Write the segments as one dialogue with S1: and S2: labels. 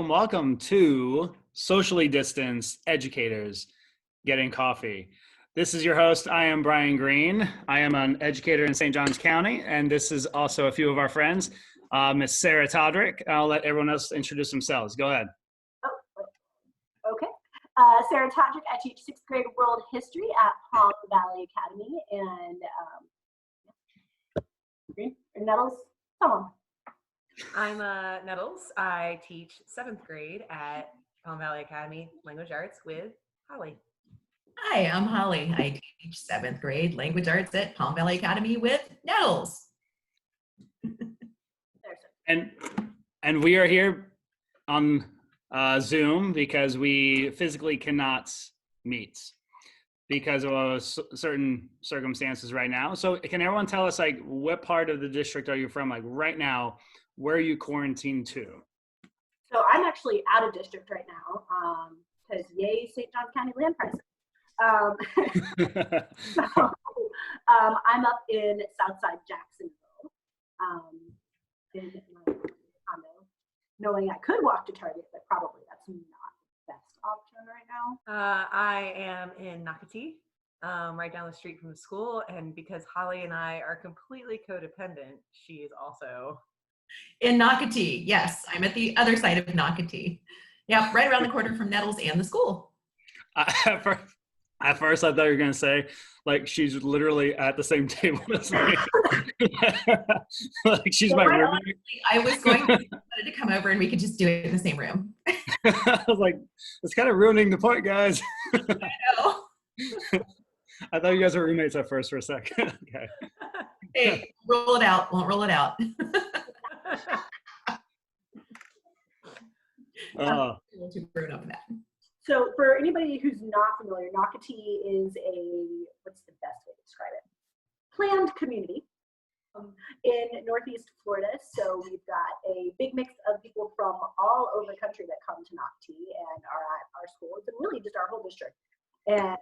S1: Welcome to Socially Distanced Educators Getting Coffee. This is your host. I am Brian Green. I am an educator in St. Johns County, and this is also a few of our friends, Miss Sarah Todrick. I'll let everyone else introduce themselves. Go ahead.
S2: Okay. Sarah Todrick. I teach 6th grade world history at Palm Valley Academy, and Nettles, come on.
S3: I'm Nettles. I teach 7th grade at Palm Valley Academy Language Arts with Holly.
S4: Hi, I'm Holly. I teach 7th grade language arts at Palm Valley Academy with Nettles.
S1: And we are here on Zoom because we physically cannot meet because of certain circumstances right now. So can everyone tell us, like, what part of the district are you from? Like right now, where are you quarantined to?
S2: So I'm actually out of district right now because yay, St. Johns County land prices. I'm up in Southside Jacksonville in my condo, knowing I could walk to Target, but probably that's not the best option right now.
S3: I am in Nocatee, right down the street from the school, and because Holly and I are completely codependent, she is also
S4: in Nocatee. Yes, I'm at the other side of Nocatee. Yeah, right around the corner from Nettles and the school.
S1: At first, I thought you were going to say, like, she's literally at the same table as me. Like, she's my roommate.
S4: I was going to come over and we could just do it in the same room.
S1: I was like, it's kind of ruining the point, guys.
S4: I know.
S1: I thought you guys were roommates at first for a second. Okay.
S4: Hey, roll it out. Won't roll it out. Too grown up in that.
S2: So for anybody who's not familiar, Nocatee is what's the best way to describe it? Planned community in Northeast Florida. So we've got a big mix of people from all over the country that come to Nocatee and are at our schools, and really just our whole district. And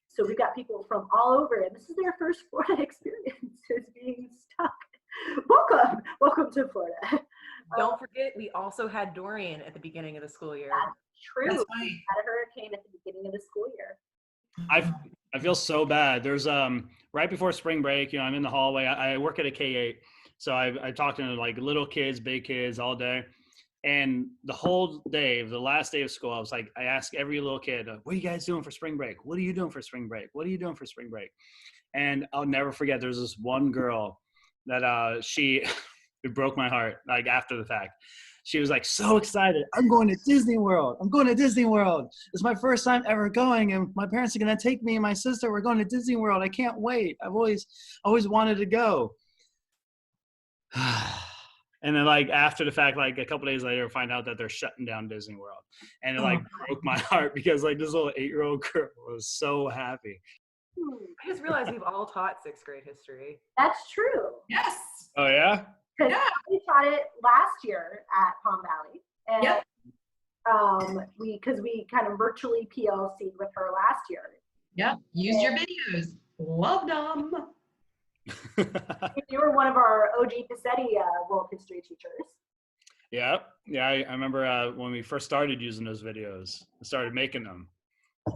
S2: so we've got people from all over, and this is their first Florida experience, is being stuck. Welcome to Florida.
S3: Don't forget, we also had Dorian at the beginning of the school year.
S2: That's true.
S4: That's right.
S2: We had a hurricane at the beginning of the school year.
S1: I feel so bad. There's right before spring break, you know, I'm in the hallway. I work at a K-8, so I talk to like little kids, big kids all day. And the whole day, the last day of school, I ask every little kid, what are you guys doing for spring break? What are you doing for spring break? What are you doing for spring break? And I'll never forget, there's this one girl that it broke my heart, like after the fact. She was like so excited. I'm going to Disney World. It's my first time ever going, and my parents are going to take me and my sister. We're going to Disney World. I can't wait. I've always wanted to go. And then, like, after the fact, like a couple days later, I find out that they're shutting down Disney World. And it broke my heart because like this little 8-year-old girl was so happy.
S3: I just realized we've all taught 6th grade history.
S2: That's true.
S4: Yes.
S1: Oh, yeah?
S2: Yeah. We taught it last year at Palm Valley. And
S4: Yep.
S2: we kind of virtually PLC'd with her last year.
S4: Yep. Used your videos. Loved them.
S2: You were one of our OG Passetti world history teachers.
S1: Yeah, I remember when we first started using those videos. I started making them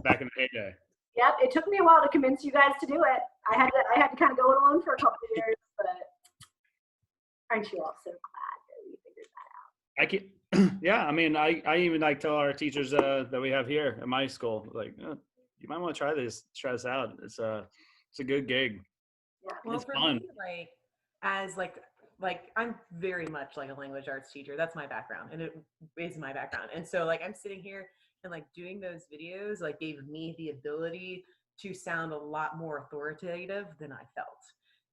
S1: back in the heyday.
S2: Yep, it took me a while to convince you guys to do it. I had to kind of go it alone for a couple of years, but aren't you all so glad that we figured that out?
S1: Yeah, I mean, I even like tell our teachers that we have here at my school, like, you might want to try this out. It's a good gig.
S2: Yeah.
S3: Well,
S1: it's
S3: for
S1: fun.
S3: me, as I'm very much like a language arts teacher. That's my background, and it is my background. And so I'm sitting here and doing those videos gave me the ability to sound a lot more authoritative than I felt.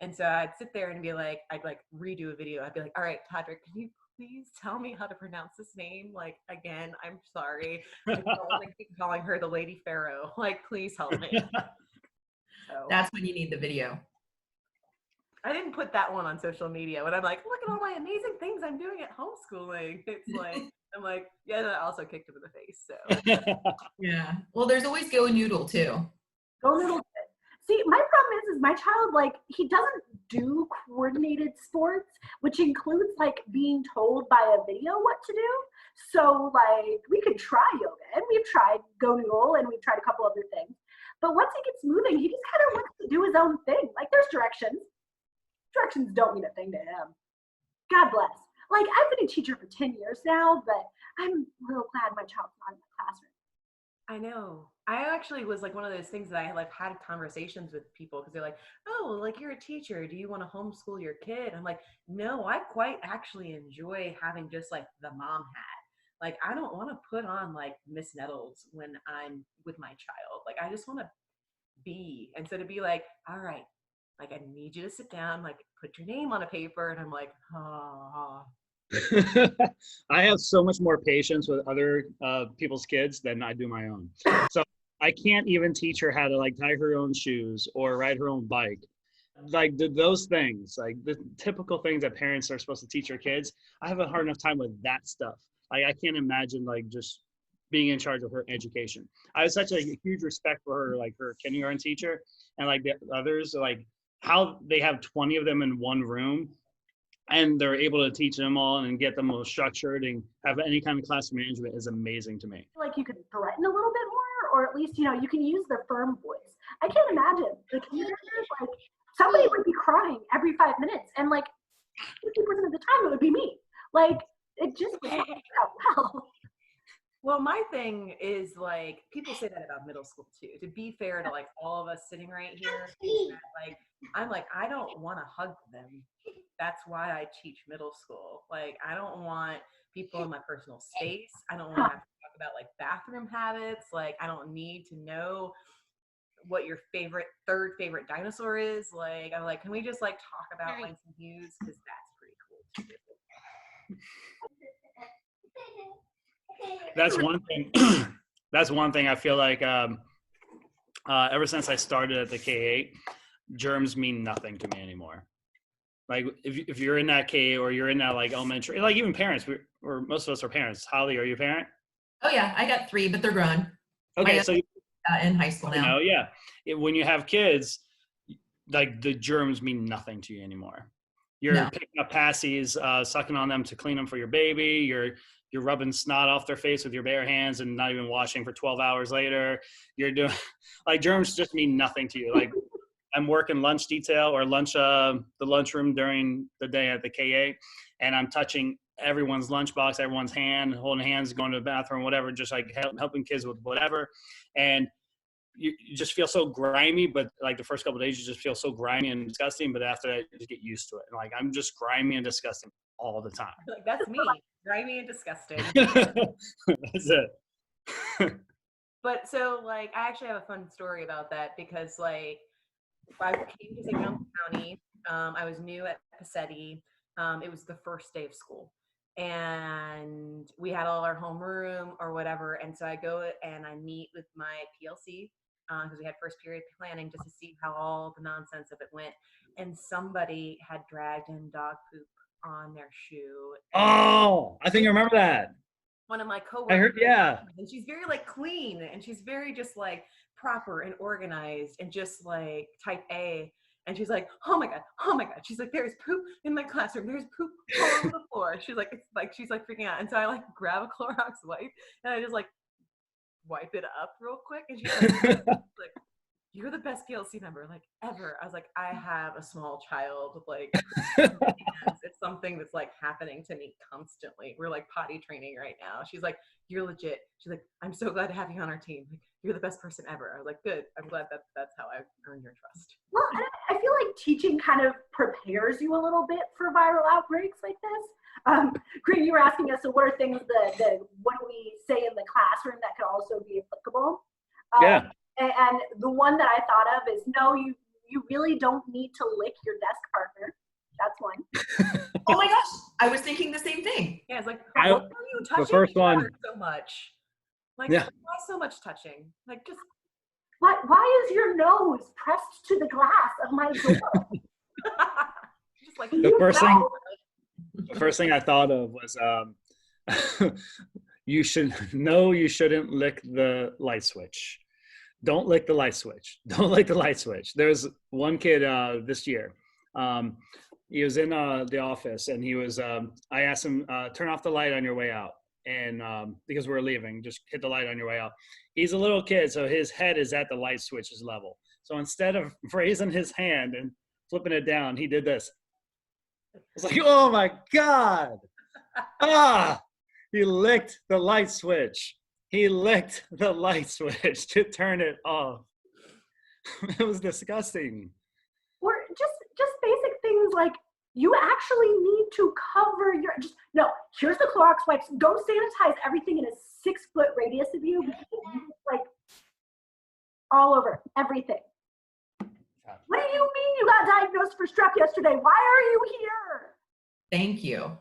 S3: And so I'd sit there and be like, I'd redo a video. I'd be like, all right, Todrick, can you please tell me how to pronounce this name? Again, I'm sorry. I don't want to keep calling her the Lady Pharaoh. Please help me. So,
S4: That's when you need the video.
S3: I didn't put that one on social media when I'm like, look at all my amazing things I'm doing at homeschooling. It's like, I'm like, yeah, and I also kicked him in the face. So
S4: Yeah. Well, there's always Go Noodle too.
S2: Go Noodle. See, my problem is my child, like, he doesn't do coordinated sports, which includes like being told by a video what to do. So like we could try yoga, and we've tried Go Noodle, and we've tried a couple other things. But once he gets moving, he just kind of wants to do his own thing. Like, there's directions. Directions don't mean a thing to him. God bless. Like, I've been a teacher for 10 years now, but I'm real glad my child's not in the classroom.
S3: I know. I actually was like one of those things that I like had conversations with people because they're like, oh, like you're a teacher. Do you want to homeschool your kid? I'm like, no, I quite actually enjoy having just like the mom hat. Like, I don't want to put on like Miss Nettles when I'm with my child. Like, I just want to be. And so to be like, all right, like I need you to sit down, like put your name on a paper. And I'm like, oh.
S1: I have so much more patience with other people's kids than I do my own. So I can't even teach her how to like tie her own shoes or ride her own bike. Like those things, like the typical things that parents are supposed to teach their kids. I have a hard enough time with that stuff. Like, I can't imagine like just being in charge of her education. I have such a huge respect for her, like her kindergarten teacher, and like the others, like how they have 20 of them in one room, and they're able to teach them all and get them all structured and have any kind of class management is amazing to me.
S2: Like, you could threaten a little bit more, or at least, you know, you can use the firm voice. I can't imagine the kindergartners, like, somebody would be crying every 5 minutes, and like 50% of the time it would be me. Like, it just was not out well.
S3: Well, my thing is like people say that about middle school too. To be fair to like all of us sitting right here, is that, like I'm like I don't want to hug them. That's why I teach middle school. Like I don't want people in my personal space. I don't want to have to talk about like bathroom habits. Like I don't need to know what your third favorite dinosaur is. Like I'm like, can we just like talk about Langston Hughes because that's pretty cool too.
S1: That's one thing. That's one thing I feel like ever since I started at the K-8, germs mean nothing to me anymore. Like if you're in that K or you're in that like elementary, like even parents, or most of us are parents. Holly, are you a parent?
S4: Oh yeah, I got 3, but they're grown.
S1: Okay, so
S4: in high school now.
S1: Yeah. When you have kids, like the germs mean nothing to you anymore. You're picking up passies, sucking on them to clean them for your baby. You're rubbing snot off their face with your bare hands and not even washing for 12 hours later. You're doing like germs just mean nothing to you. Like I'm working lunch detail or the lunchroom during the day at the K-8, and I'm touching everyone's lunchbox, everyone's hand, holding hands, going to the bathroom, whatever, just like helping kids with whatever. And you just feel so grimy, but like the first couple of days, you just feel so grimy and disgusting. But after that, you just get used to it. And like, I'm just grimy and disgusting all the time.
S3: Like, that's me, grimy and disgusting.
S1: That's it.
S3: But so like, I actually have a fun story about that because like, I came to St. John's County. I was new at Passetti. It was the first day of school. And we had all our homeroom or whatever. And so I go and I meet with my PLC because we had first period planning just to see how all the nonsense of it went. And somebody had dragged in dog poop on their shoe.
S1: Oh, I think I remember that.
S3: One of my coworkers.
S1: I heard, yeah.
S3: And she's very like clean and she's very just like proper and organized and just like type A. And she's like, oh my God. She's like, there's poop in my classroom. There's poop all over the floor. She's like, she's like freaking out. And so I like grab a Clorox wipe and I just like wipe it up real quick. And she's like, you're the best PLC member like ever. I was like, I have a small child. Like, it's something that's like happening to me constantly. We're like potty training right now. She's like, you're legit. She's like, I'm so glad to have you on our team. Like, you're the best person ever. I was like, good. I'm glad that's how I've earned your trust.
S2: Well, I feel like teaching kind of prepares you a little bit for viral outbreaks like this. Green, you were asking us, so what are things what do we say in the classroom that could also be applicable?
S1: Yeah.
S2: And the one that I thought of is, no, you really don't need to lick your desk partner. That's one.
S4: Oh my gosh, I was thinking the same thing.
S3: Yeah, it's like, why are you touching
S1: the first one
S3: so much? Like,
S1: yeah.
S3: Why so much touching? Like, just
S2: why is your nose pressed to the glass of my door?
S3: Just like
S1: The first thing I thought of was you shouldn't lick the light switch. Don't lick the light switch. Don't lick the light switch. There's one kid this year. He was in the office, and he was. I asked him, turn off the light on your way out, and because we're leaving, just hit the light on your way out. He's a little kid, so his head is at the light switch's level. So instead of raising his hand and flipping it down, he did this. It's like, oh my God! He licked the light switch. He licked the light switch to turn it off. It was disgusting.
S2: Or just basic things like you actually need to cover your, no, here's the Clorox wipes. Go sanitize everything in a 6-foot radius of you, because like all over everything. What do you mean you got diagnosed for strep yesterday? Why are you here?
S4: Thank you.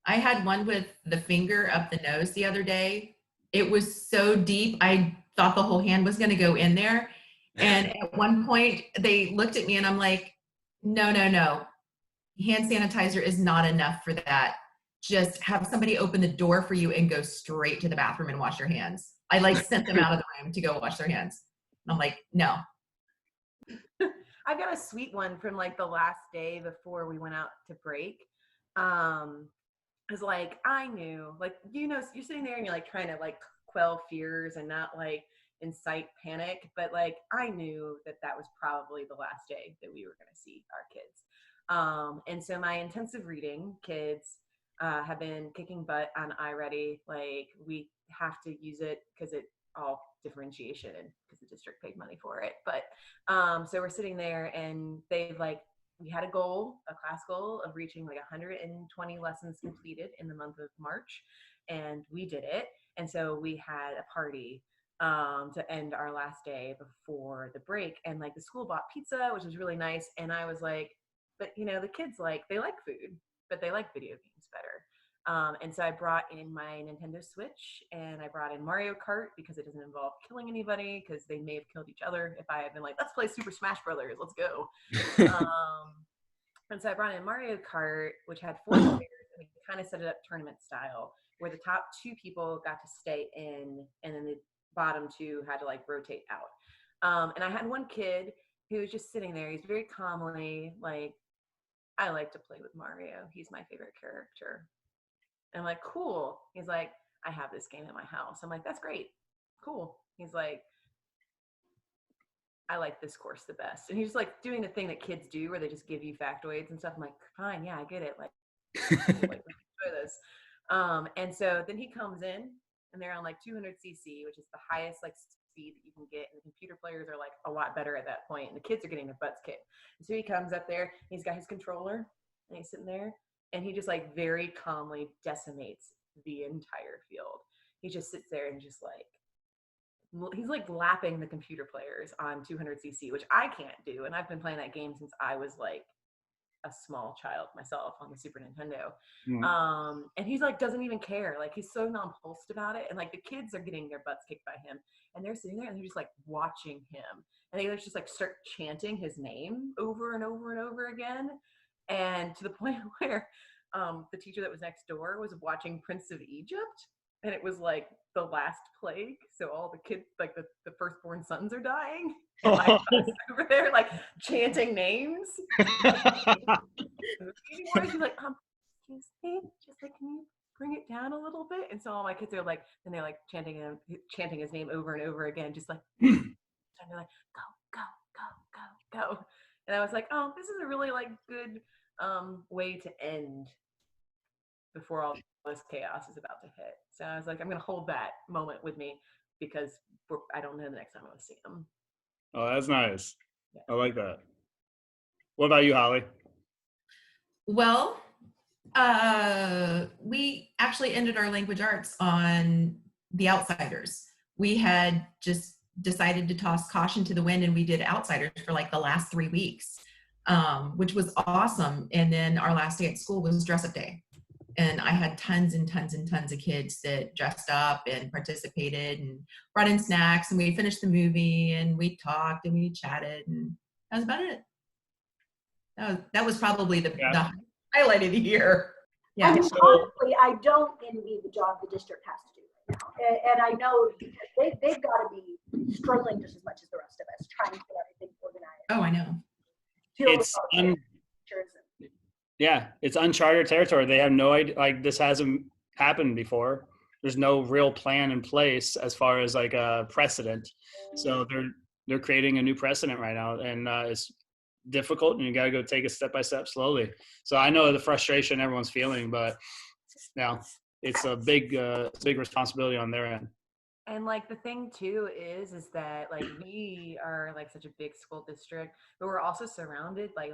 S4: I had one with the finger up the nose the other day. It was so deep, I thought the whole hand was going to go in there. And at one point, they looked at me and I'm like, no. Hand sanitizer is not enough for that. Just have somebody open the door for you and go straight to the bathroom and wash your hands. I like sent them out of the room to go wash their hands. I'm like, no.
S3: I've got a sweet one from like the last day before we went out to break. It's like, I knew, like, you know, you're sitting there and you're like trying to like quell fears and not like incite panic, but like I knew that was probably the last day that we were going to see our kids. And so my intensive reading kids have been kicking butt on iReady. Like we have to use it because it all differentiation because the district paid money for it. But so we're sitting there and they've like, we had a class goal of reaching like 120 lessons completed in the month of March, and we did it. And so we had a party to end our last day before the break, and like the school bought pizza, which was really nice. And I was like, but you know, the kids they like food, but they like video games better. And so I brought in my Nintendo Switch, and I brought in Mario Kart because it doesn't involve killing anybody, because they may have killed each other if I had been like, let's play Super Smash Brothers, let's go. And so I brought in Mario Kart, which had 4 players, and we kind of set it up tournament style, where the top 2 people got to stay in, and then the bottom 2 had to like rotate out. And I had one kid who was just sitting there. He's very calmly like, I like to play with Mario. He's my favorite character. And I'm like, cool. He's like, I have this game at my house. I'm like, that's great. Cool. He's like, I like this course the best. And he's like doing the thing that kids do where they just give you factoids and stuff. I'm like, fine, yeah, I get it. Like enjoy this. And so then he comes in and they're on like 200cc, which is the highest like speed that you can get. And the computer players are like a lot better at that point. And the kids are getting their butts kicked. And so he comes up there, he's got his controller and he's sitting there and he just like very calmly decimates the entire field. He just sits there and just like, he's like lapping the computer players on 200cc, which I can't do. And I've been playing that game since I was like a small child myself on the Super Nintendo. Mm. And he's like, doesn't even care. Like he's so nonplussed about it. And like the kids are getting their butts kicked by him and they're sitting there and they're just like watching him. And they just like start chanting his name over and over and over again. And to the point where the teacher that was next door was watching Prince of Egypt. And it was like the last plague. So all the kids, like the firstborn sons are dying. And my son's over there like chanting names. She's like, excuse me, just like, can you bring it down a little bit? And so all my kids are like, and they're like chanting his name over and over again, just like, and they're like, go, go, go, go, go. And I was like, oh, this is a really like good way to end before all this chaos is about to hit. So I was like, I'm going to hold that moment with me because I don't know the next time I'm going to see him.
S1: Oh, that's nice. Yeah. I like that. What about you, Holly?
S4: Well, we actually ended our language arts on The Outsiders. We had just decided to toss caution to the wind and we did Outsiders for like the last 3 weeks, which was awesome. And then our last day at school was dress up day. And I had tons and tons and tons of kids that dressed up and participated and brought in snacks, and we finished the movie and we talked and we chatted, and That was about it. That was probably the highlight of the year. Yeah.
S2: I mean, honestly, I don't envy the job the district has to do right now. And I know because they've got to be struggling just as much as the rest of us, trying to get everything organized.
S4: Oh, I know.
S1: It's uncharted territory. They have no idea, like this hasn't happened before. There's no real plan in place as far as like a precedent. So they're creating a new precedent right now, and it's difficult, and you got to go take it step by step slowly. So I know the frustration everyone's feeling, but it's a big responsibility on their end.
S3: And like the thing too is that like we are like such a big school district, but we're also surrounded by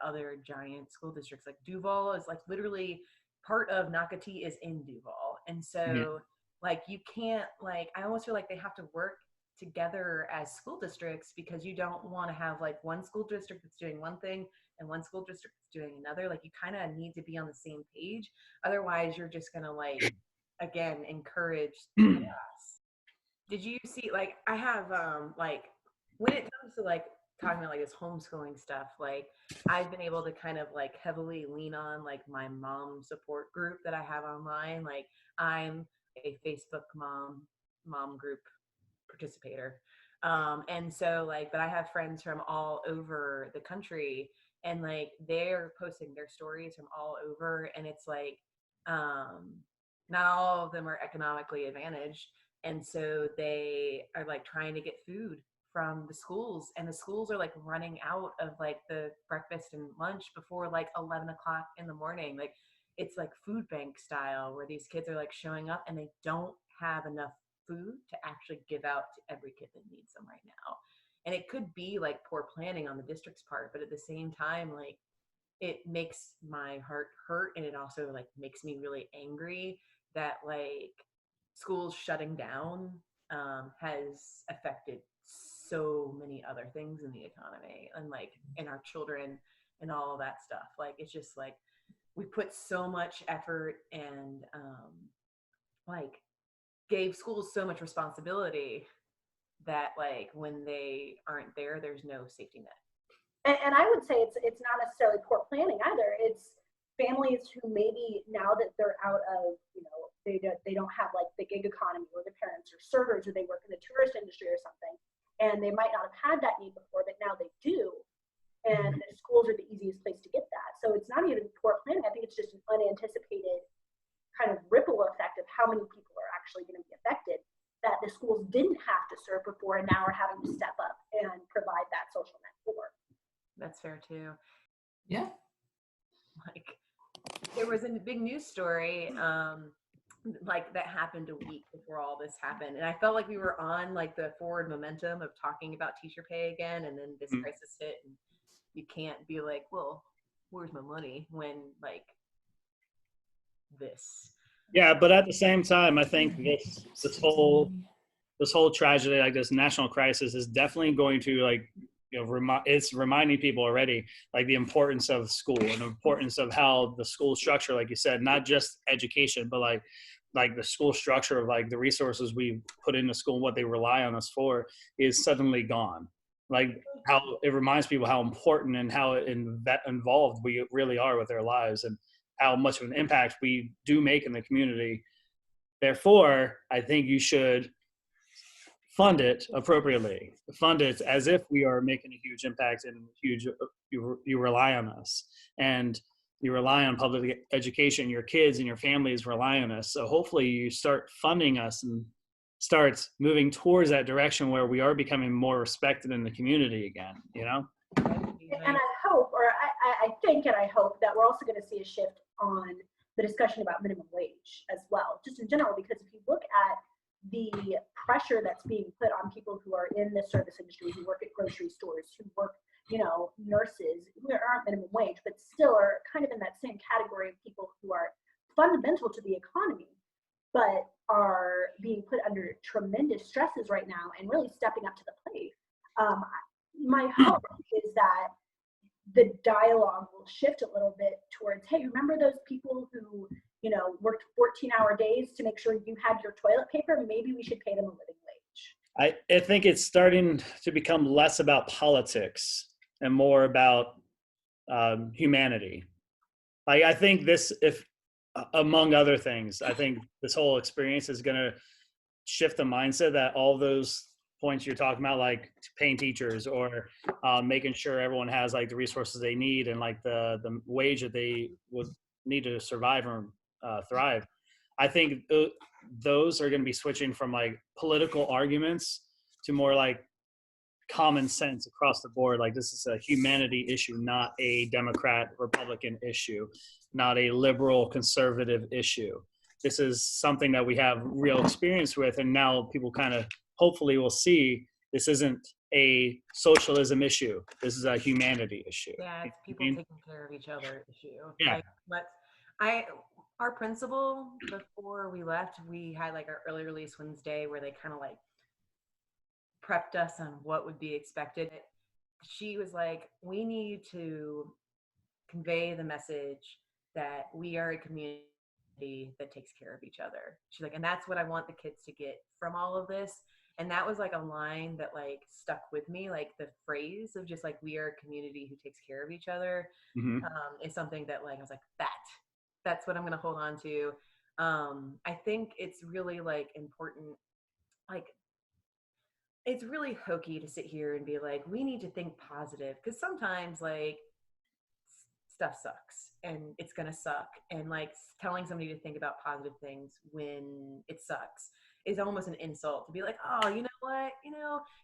S3: other giant school districts. Like Duval is like literally part of Nocatee is in Duval, and so like you can't I almost feel like they have to work together as school districts, because you don't want to have like one school district that's doing one thing and one school district that's doing another. Like you kind of need to be on the same page, otherwise you're just gonna again encourage chaos. Did you see, I have, when it comes to, talking about, this homeschooling stuff, I've been able to kind of, heavily lean on, my mom support group that I have online. I'm a Facebook mom group participator. And so, but I have friends from all over the country, and, they're posting their stories from all over, and it's, not all of them are economically advantaged. And so they are trying to get food from the schools, and the schools are running out of the breakfast and lunch before 11 o'clock in the morning. It's food bank style, where these kids are showing up and they don't have enough food to actually give out to every kid that needs them right now. And it could be poor planning on the district's part, but at the same time, it makes my heart hurt, and it also makes me really angry that schools shutting down has affected so many other things in the economy, and in our children and all of that stuff. It's just we put so much effort and gave schools so much responsibility that when they aren't there, there's no safety net.
S2: And I would say it's not necessarily poor planning either. It's families who maybe now that they're out of, they don't have the gig economy, where the parents are servers or they work in the tourist industry or something, and they might not have had that need before, but now they do. And the schools are the easiest place to get that. So it's not even poor planning. I think it's just an unanticipated kind of ripple effect of how many people are actually going to be affected that the schools didn't have to serve before and now are having to step up and provide that social net for.
S3: That's fair too.
S4: Yeah.
S3: There was a big news story that happened a week before all this happened, and I felt like we were on the forward momentum of talking about teacher pay again, and then this crisis hit, and you can't be well, where's my money when this.
S1: Yeah, but at the same time, I think this whole tragedy, this national crisis, is definitely going to it's reminding people already the importance of school and the importance of how the school structure, like you said, not just education, but the school structure of the resources we put into school, what they rely on us for, is suddenly gone. How it reminds people how important and how involved we really are with their lives, and how much of an impact we do make in the community. Therefore, I think you should fund it appropriately. Fund it as if we are making a huge impact, and you rely on us, and you rely on public education. Your kids and your families rely on us. So hopefully you start funding us and start moving towards that direction where we are becoming more respected in the community again,
S2: And I hope, or I think, and I hope that we're also going to see a shift on the discussion about minimum wage as well, just in general, because if you look at the pressure that's being put on people who are in the service industry, who work at grocery stores, who work, nurses, who aren't minimum wage, but still are kind of in that same category of people who are fundamental to the economy, but are being put under tremendous stresses right now and really stepping up to the plate. My hope is that the dialogue will shift a little bit towards, hey, remember those people who, worked 14-hour days to make sure you had your toilet paper? Maybe we should pay them a living wage.
S1: I think it's starting to become less about politics and more about humanity. Like, I think this, if among other things, I think this whole experience is going to shift the mindset that all those points you're talking about, like paying teachers or making sure everyone has like the resources they need and like the wage that they would need to survive or thrive. I think those are going to be switching from like political arguments to more like common sense across the board. Like, this is a humanity issue, not a Democrat Republican issue, not a liberal conservative issue. This is something that we have real experience with, and now people kind of hopefully will see this isn't a socialism issue. This is a humanity issue.
S3: Yeah, it's people taking care of each other issue.
S1: Yeah.
S3: Like, our principal, before we left, we had like our early release Wednesday where they kind of like prepped us on what would be expected. She was like, we need to convey the message that we are a community that takes care of each other. She's like, and that's what I want the kids to get from all of this. And that was like a line that like stuck with me, like the phrase of just like, we are a community who takes care of each other, is something that like, I was like, that's what I'm going to hold on to. I think it's really like important, like, it's really hokey to sit here and be like, we need to think positive, because sometimes like stuff sucks and it's gonna suck, and like telling somebody to think about positive things when it sucks is almost an insult. To be like, oh, you know what,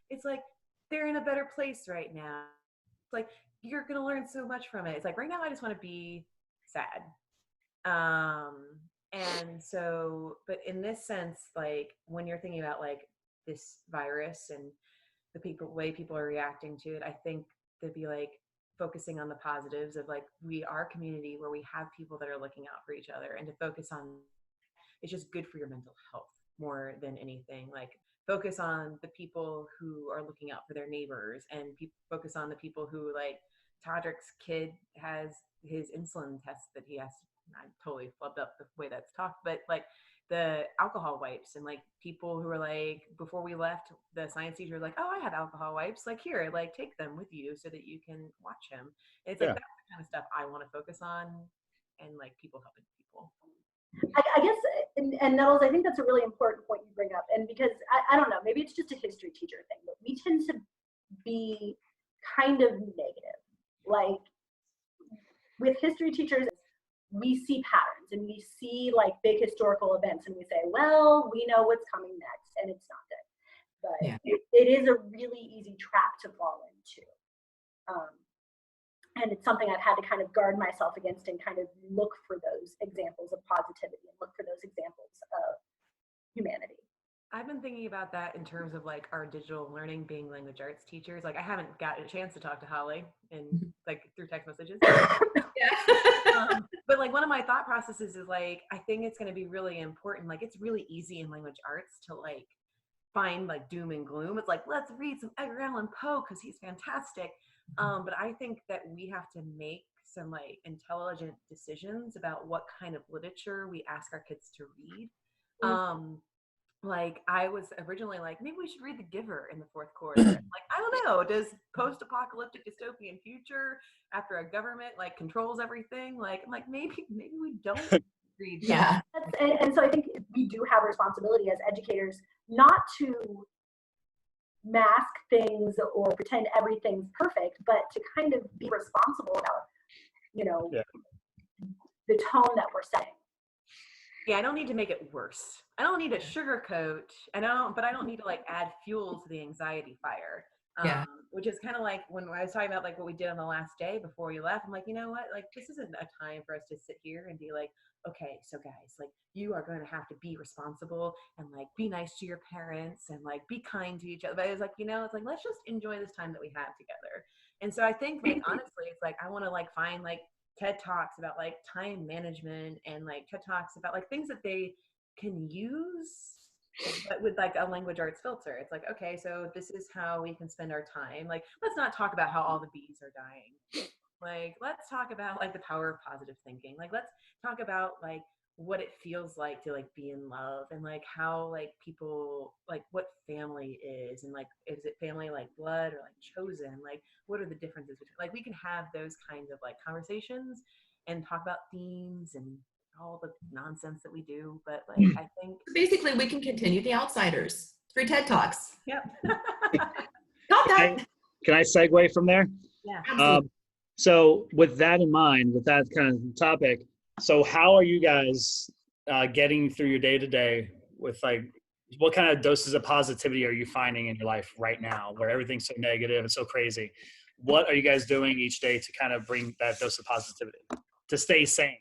S3: it's like they're in a better place right now. It's like, you're gonna learn so much from it. It's like, right now I just want to be sad. And so, but in this sense, like when you're thinking about like this virus and the way people are reacting to it, I think they'd be like focusing on the positives of like, we are a community where we have people that are looking out for each other, and to focus on, it's just good for your mental health more than anything. Like, focus on the people who are looking out for their neighbors, and focus on the people who, like, Todrick's kid has his insulin test that he has. I totally flubbed up the way that's talked, but like the alcohol wipes, and like people who are like, before we left, the science teacher was like, oh, I have alcohol wipes, like, here, like, take them with you so that you can watch him. And it's like, that's the kind of stuff I want to focus on, and like people helping people.
S2: I guess, and Nettles, I think that's a really important point you bring up. And because I don't know, maybe it's just a history teacher thing, but we tend to be kind of negative. Like, with history teachers, we see patterns and we see like big historical events, and we say, well, we know what's coming next, and it's not good. But it is a really easy trap to fall into. And it's something I've had to kind of guard myself against, and kind of look for those examples of positivity and look for those examples of humanity.
S3: I've been thinking about that in terms of like our digital learning, being language arts teachers. Like, I haven't gotten a chance to talk to Holly in like through text messages. But like, one of my thought processes is like, I think it's going to be really important. Like, it's really easy in language arts to like find like doom and gloom. It's like, let's read some Edgar Allan Poe because he's fantastic. But I think that we have to make some like intelligent decisions about what kind of literature we ask our kids to read. Like, I was originally like, maybe we should read The Giver in the fourth quarter. Like, I don't know, does post-apocalyptic dystopian future after a government like controls everything? Like, I'm like, maybe we don't read that.
S2: And so I think we do have a responsibility as educators not to mask things or pretend everything's perfect, but to kind of be responsible about, the tone that we're setting.
S3: Yeah, I don't need to make it worse. I don't need to sugarcoat. But I don't need to like add fuel to the anxiety fire. Which is kind of like when I was talking about like what we did on the last day before we left. I'm like, you know what? Like, this isn't a time for us to sit here and be like, okay, so guys, like, you are going to have to be responsible and like be nice to your parents and like be kind to each other. But it was like, it's like, let's just enjoy this time that we have together. And so I think like, honestly, it's like, I want to like find like TED Talks about like time management, and like TED Talks about like things that they can use, but with like a language arts filter. It's like, okay, so this is how we can spend our time. Like, let's not talk about how all the bees are dying. Like, let's talk about like the power of positive thinking. Like, let's talk about like what it feels like to like be in love, and like how like people like what family is, and like is it family like blood or like chosen, like what are the differences between, like we can have those kinds of like conversations and talk about themes and all the nonsense that we do. But like I think
S4: Basically, we can continue the Outsiders. 3 TED Talks.
S3: yep.
S4: Got that.
S1: Can I segue from there?
S3: Yeah.
S4: Absolutely.
S1: So with that in mind, with that kind of topic, so how are you guys getting through your day to day with like, what kind of doses of positivity are you finding in your life right now where everything's so negative and so crazy? What are you guys doing each day to kind of bring that dose of positivity to stay sane?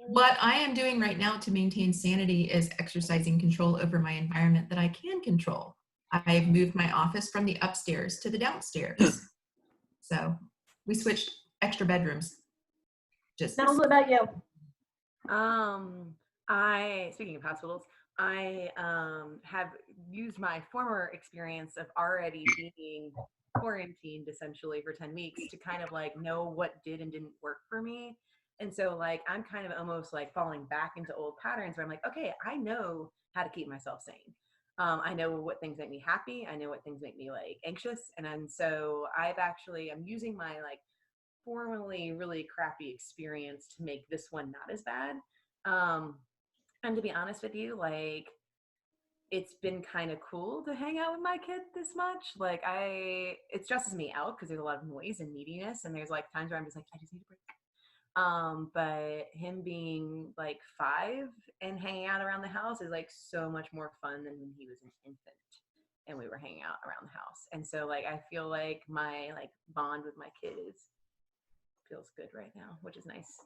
S4: What I am doing right now to maintain sanity is exercising control over my environment that I can control. I've moved my office from the upstairs to the downstairs. So we switched extra bedrooms. Just
S2: Now, what about you?
S3: Speaking of hospitals, I have used my former experience of already being quarantined essentially for 10 weeks to kind of like know what did and didn't work for me. And so like I'm kind of almost like falling back into old patterns where I'm like, okay, I know how to keep myself sane. I know what things make me happy. I know what things make me like anxious. And so I'm using my like formerly really crappy experience to make this one not as bad. And to be honest with you, like it's been kind of cool to hang out with my kid this much. Like it stresses me out because there's a lot of noise and neediness, and there's like times where I'm just like, I just need a break. But him being like 5 and hanging out around the house is like so much more fun than when he was an infant and we were hanging out around the house. And so like I feel like my like bond with my kid feels good right now, which is nice.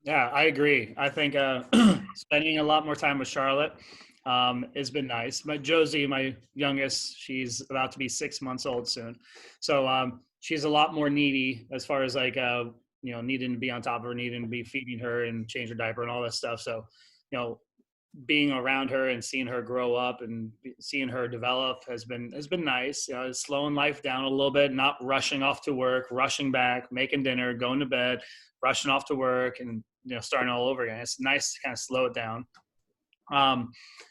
S1: Yeah, I agree. I think spending a lot more time with Charlotte has been nice. My Josie, my youngest, she's about to be 6 months old soon. So she's a lot more needy as far as like, needing to be on top of her, needing to be feeding her and change her diaper and all that stuff. So, being around her and seeing her grow up and seeing her develop has been nice. Slowing life down a little bit, not rushing off to work, rushing back, making dinner, going to bed, rushing off to work, and starting all over again. It's nice to kind of slow it down.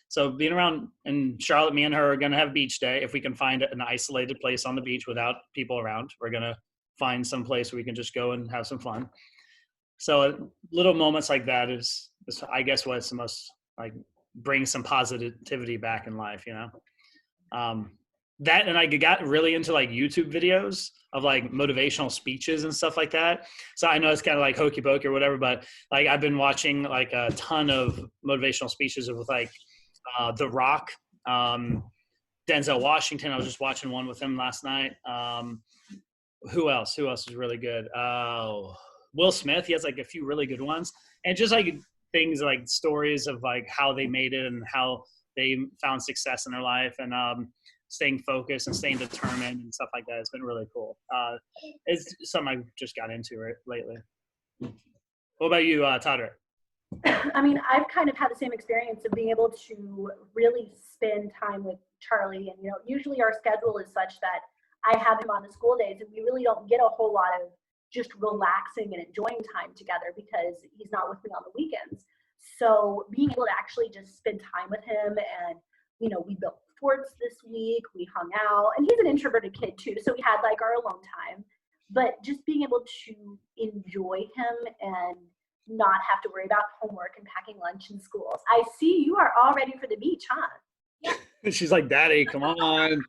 S1: So being around, and Charlotte, me and her are going to have beach day. If we can find an isolated place on the beach without people around, we're going to find some place where we can just go and have some fun. So little moments like that is I guess what's the most like bring some positivity back in life, that, and I got really into like YouTube videos of like motivational speeches and stuff like that. So I know it's kind of like hokey pokey or whatever, but like I've been watching like a ton of motivational speeches with like The Rock, Denzel Washington. I was just watching one with him last night. Who else is really good? Will Smith. He has like a few really good ones, and just like things like stories of like how they made it and how they found success in their life, and staying focused and staying determined and stuff like that. It's been really cool. It's something I just got into lately. What about you, Todrick?
S2: I mean, I've kind of had the same experience of being able to really spend time with Charlie. And, usually our schedule is such that I have him on the school days and we really don't get a whole lot of just relaxing and enjoying time together because he's not with me on the weekends. So being able to actually just spend time with him and, we built forts this week, we hung out, and he's an introverted kid too. So we had like our alone time, but just being able to enjoy him and not have to worry about homework and packing lunch in schools. I see you are all ready for the beach, huh?
S1: Yeah. She's like, Daddy, come on.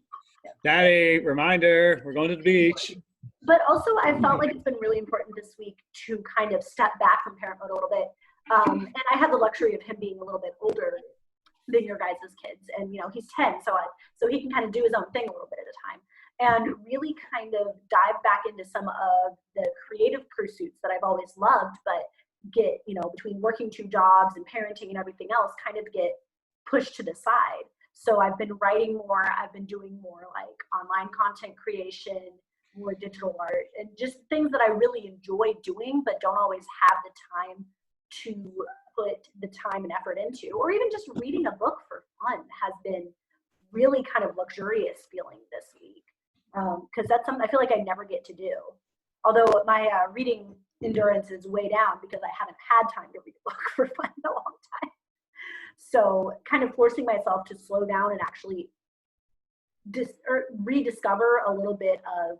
S1: Daddy, reminder, we're going to the beach.
S2: But also I felt like it's been really important this week to kind of step back from parenthood a little bit. And I have the luxury of him being a little bit older than your guys' kids. And, he's 10, so he can kind of do his own thing a little bit at a time. And really kind of dive back into some of the creative pursuits that I've always loved, but get, between working 2 jobs and parenting and everything else, kind of get pushed to the side. So I've been writing more, I've been doing more like online content creation, more digital art, and just things that I really enjoy doing, but don't always have the time to put the time and effort into. Or even just reading a book for fun has been really kind of luxurious feeling this week. Because that's something I feel like I never get to do. although my reading endurance is way down because I haven't had time to read a book for fun in a long time. So kind of forcing myself to slow down and actually rediscover a little bit of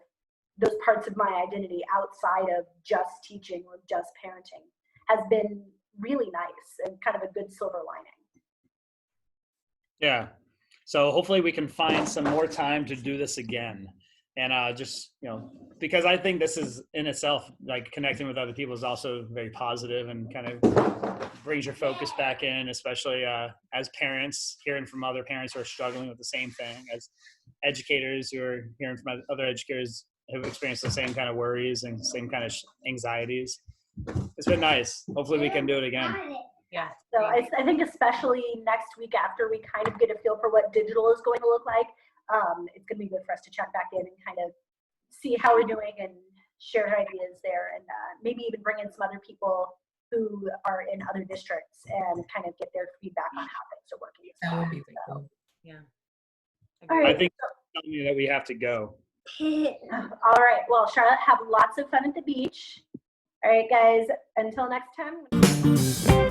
S2: those parts of my identity outside of just teaching or just parenting has been really nice and kind of a good silver lining.
S1: Yeah. So hopefully we can find some more time to do this again. And just, because I think this is in itself, like connecting with other people is also very positive and kind of brings your focus back in, especially as parents, hearing from other parents who are struggling with the same thing, as educators who are hearing from other educators who have experienced the same kind of worries and same kind of anxieties. It's been nice. Hopefully we can do it again.
S3: Yeah.
S2: So I think especially next week after we kind of get a feel for what digital is going to look like, it's going to be good for us to check back in and kind of see how we're doing and share ideas there, and maybe even bring in some other people who are in other districts and kind of get their feedback on how things are working.
S4: That would be really cool.
S3: Yeah.
S2: All right.
S1: I think it's telling me that we have to go.
S2: All right. Well, Charlotte, have lots of fun at the beach. All right, guys. Until next time.